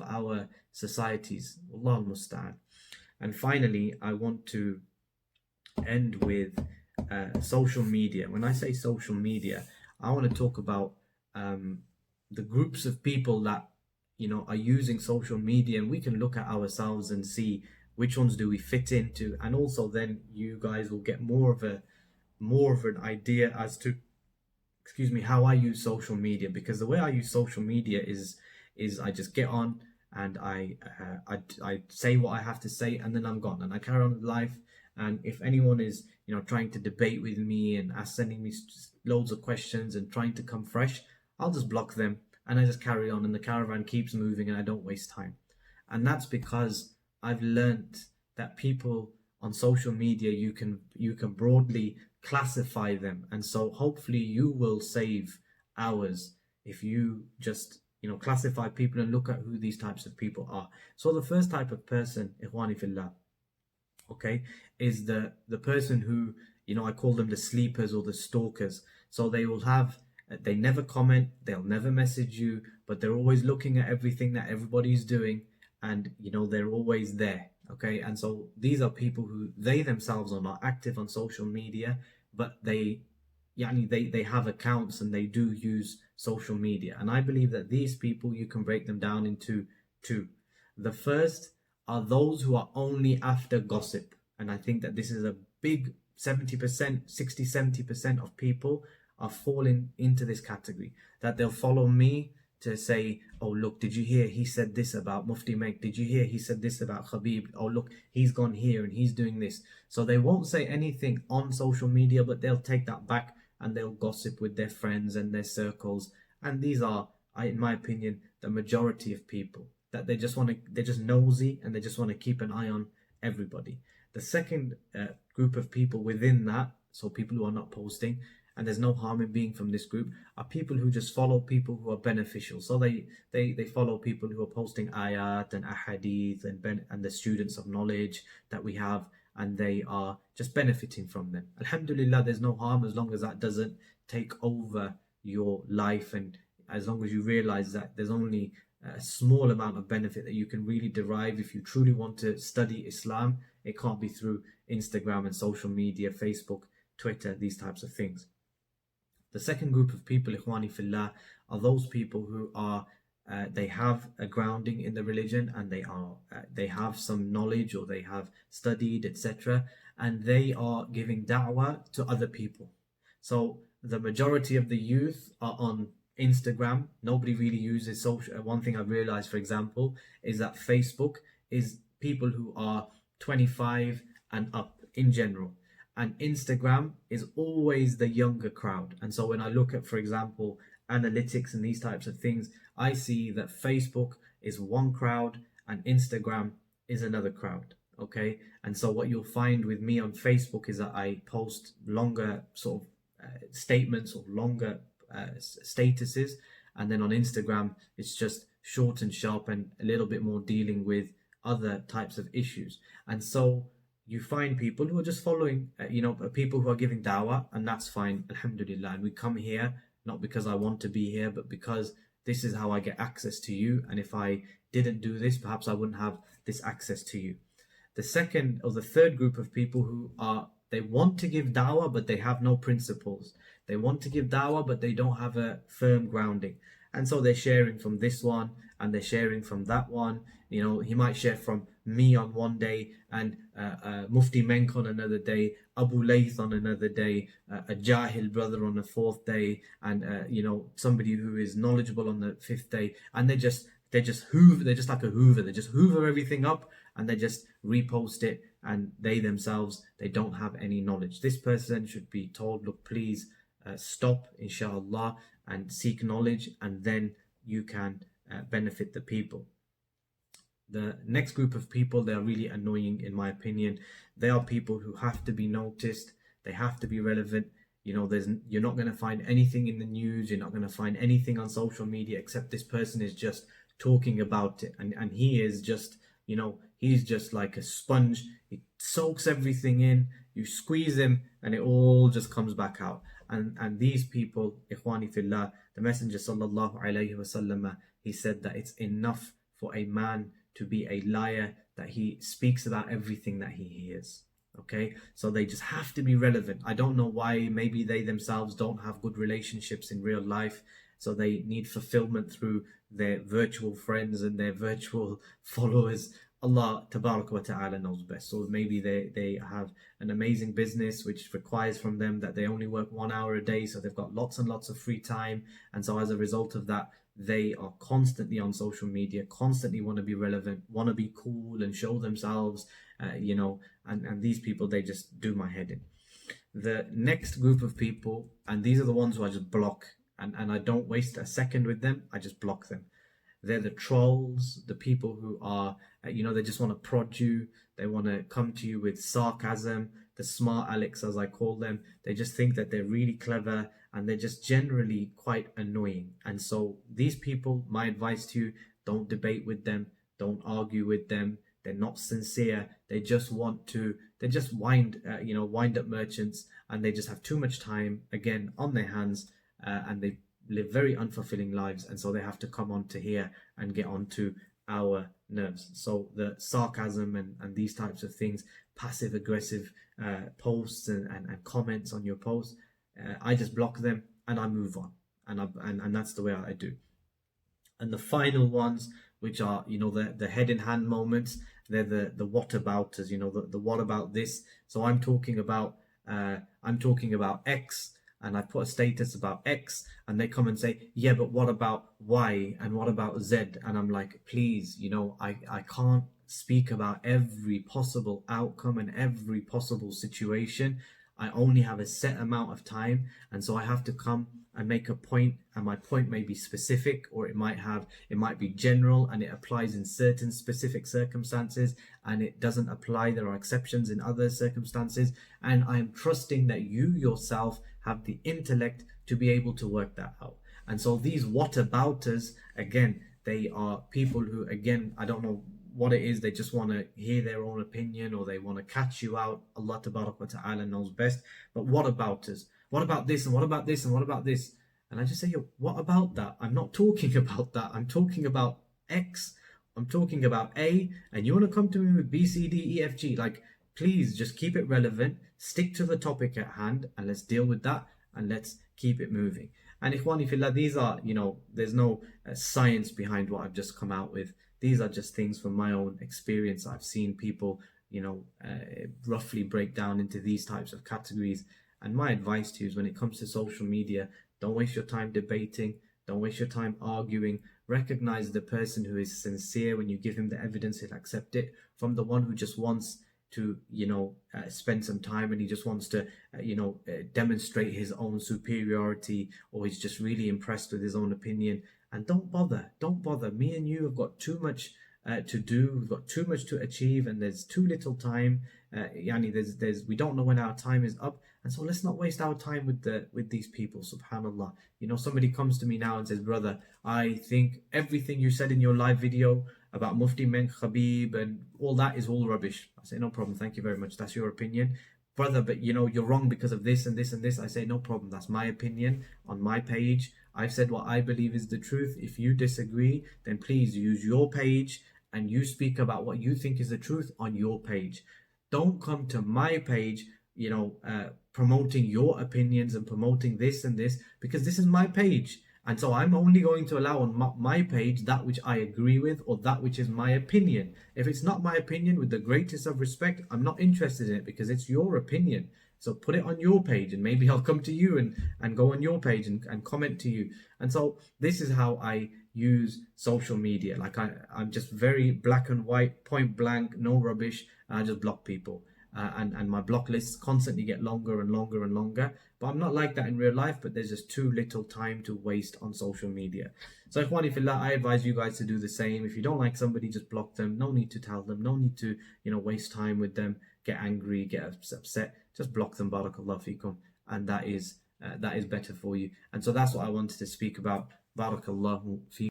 of our societies. Allah al-Musta'an. And finally, I want to end with social media. When I say social media, I want to talk about the groups of people that are using social media, and we can look at ourselves and see which ones do we fit into, and also then you guys will get more of an idea as to, excuse me, how I use social media. Because the way I use social media is I just get on and I say what I have to say, and then I'm gone and I carry on with life. And if anyone is trying to debate with me and sending me loads of questions and trying to come fresh, I'll just block them and I just carry on, and the caravan keeps moving and I don't waste time. And that's because I've learnt that people on social media, you can broadly classify them, and so hopefully you will save hours if you just classify people and look at who these types of people are. So the first type of person, ikhwani fillah, okay, is the person who, I call them the sleepers or the stalkers. So they never comment, they'll never message you, but they're always looking at everything that everybody's doing, and they're always there. Okay, and so these are people who they themselves are not active on social media, but they have accounts and they do use social media. And I believe that these people, you can break them down into two. The first are those who are only after gossip, and I think that this is a big 70%, 60-70% of people are falling into this category, that they'll follow me to say, oh look, did you hear he said this about Mufti Meg? Did you hear he said this about Khabib? Oh look, he's gone here and he's doing this. So they won't say anything on social media, but they'll take that back and they'll gossip with their friends and their circles. And these are, in my opinion, the majority of people, that they're just nosy and they just want to keep an eye on everybody. The second group of people within that, so people who are not posting, and there's no harm in being from this group, are people who just follow people who are beneficial. So they follow people who are posting ayat and ahadith and the students of knowledge that we have, and they are just benefiting from them. Alhamdulillah, there's no harm as long as that doesn't take over your life, and as long as you realize that there's only a small amount of benefit that you can really derive if you truly want to study Islam. It can't be through Instagram and social media, Facebook, Twitter, these types of things. The second group of people, ikhwani fillah, are those people who are they have a grounding in the religion, and they have some knowledge, or they have studied, etc., and they are giving da'wah to other people. So the majority of the youth are on Instagram. Nobody really uses social. One thing I've realized, for example, is that Facebook is people who are 25 and up in general, and Instagram is always the younger crowd. And so when I look at, for example, analytics and these types of things, I see that Facebook is one crowd and Instagram is another crowd. Okay, and so what you'll find with me on Facebook is that I post longer sort of statements or longer statuses, and then on Instagram it's just short and sharp and a little bit more dealing with other types of issues. And so you find people who are just following people who are giving dawah, and that's fine, alhamdulillah. And we come here not because I want to be here, but because this is how I get access to you, and if I didn't do this, perhaps I wouldn't have this access to you. The second or the third group of people who they want to give dawah, but they have no principles. They want to give dawah, but they don't have a firm grounding. And so they're sharing from this one and they're sharing from that one. He might share from me on one day, and Mufti Menk on another day, Abu Layth on another day, a Jahil brother on the fourth day, and somebody who is knowledgeable on the fifth day. And they're just like a hoover. They just hoover everything up and they just repost it, and they themselves, they don't have any knowledge. This person should be told, look, please stop, inshallah, and seek knowledge, and then you can benefit the people. The next group of people, they are really annoying in my opinion. They are people who have to be noticed, they have to be relevant. You're not going to find anything in the news, you're not going to find anything on social media except this person is just talking about it, and he is just he's just like a sponge. He soaks everything in, you squeeze him and it all just comes back out. And these people, ikhwani fillah, the Messenger sallallahu alaihi wasallam, he said that it's enough for a man to be a liar, that he speaks about everything that he hears. Okay, so they just have to be relevant. I don't know why. Maybe they themselves don't have good relationships in real life, so they need fulfillment through their virtual friends and their virtual followers. Allah Tabarak wa Ta'ala knows best. So maybe they have an amazing business which requires from them that they only work 1 hour a day, so they've got lots and lots of free time. And so as a result of that, they are constantly on social media, constantly want to be relevant, want to be cool and show themselves, and these people, they just do my head in. The next group of people, and these are the ones who I just block, and I don't waste a second with them, I just block them. They're the trolls, the people who are, they just want to prod you. They want to come to you with sarcasm, the smart Alex, as I call them. They just think that they're really clever, and they're just generally quite annoying. And so these people, my advice to you, don't debate with them, don't argue with them. They're not sincere. They just want to, they just wind up merchants, and they just have too much time, again, on their hands, and they live very unfulfilling lives, and so they have to come on to here and get onto our nerves. So the sarcasm and these types of things, passive aggressive posts and comments on your posts, I just block them and I move on, and that's the way I do. And the final ones, which are the head in hand moments, they're the whatabouters, the what about this. So I'm talking about X, and I put a status about X, and they come and say, yeah, but what about Y, and what about Z? And I'm like, please, I can't speak about every possible outcome and every possible situation. I only have a set amount of time, and so I have to come and make a point, and my point may be specific, or it might be general, and it applies in certain specific circumstances, and it doesn't apply. There are exceptions in other circumstances, and I am trusting that you yourself have the intellect to be able to work that out. And so these whatabouters, again, they are people who, again, I don't know what it is, they just want to hear their own opinion, or they want to catch you out. Allah Tabarak wa Ta'ala knows best. But what about us? What about this, and what about this, and what about this? And I just say, yo, what about that? I'm not talking about that. I'm talking about X. I'm talking about A, and you want to come to me with B, C, D, E, F, G. Like, please just keep it relevant, stick to the topic at hand, and let's deal with that, and let's keep it moving. And Ikhwani fillah, these are, there's no science behind what I've just come out with. These are just things from my own experience. I've seen people, roughly break down into these types of categories. And my advice to you is, when it comes to social media, don't waste your time debating. Don't waste your time arguing. Recognize the person who is sincere. When you give him the evidence, he'll accept it, from the one who just wants to, spend some time, and he just wants to, demonstrate his own superiority, or he's just really impressed with his own opinion. And don't bother. Me and you have got too much to do. We've got too much to achieve, and there's too little time. We don't know when our time is up, and so let's not waste our time with these people. Subhanallah. Somebody comes to me now and says, brother, I think everything you said in your live video about Mufti Menk Khabib and all that is all rubbish. I say, no problem, thank you very much, that's your opinion, brother, but you're wrong because of this and this and this. I say, no problem, that's my opinion on my page. I've said what I believe is the truth. If you disagree, then please use your page and you speak about what you think is the truth on your page. Don't come to my page, promoting your opinions and promoting this and this, because this is my page. And so I'm only going to allow on my page that which I agree with, or that which is my opinion. If it's not my opinion, with the greatest of respect, I'm not interested in it, because it's your opinion. So put it on your page, and maybe I'll come to you and go on your page and comment to you. And so this is how I use social media. Like I'm just very black and white, point blank, no rubbish. I just block people. And my block lists constantly get longer and longer and longer. But I'm not like that in real life, but there's just too little time to waste on social media. So Ikhwani fillah, I advise you guys to do the same. If you don't like somebody, just block them. No need to tell them. No need to, waste time with them, get angry, get upset. Just block them, barakallahu fikum. And that is better for you. And so that's what I wanted to speak about. Barakallahu fikum.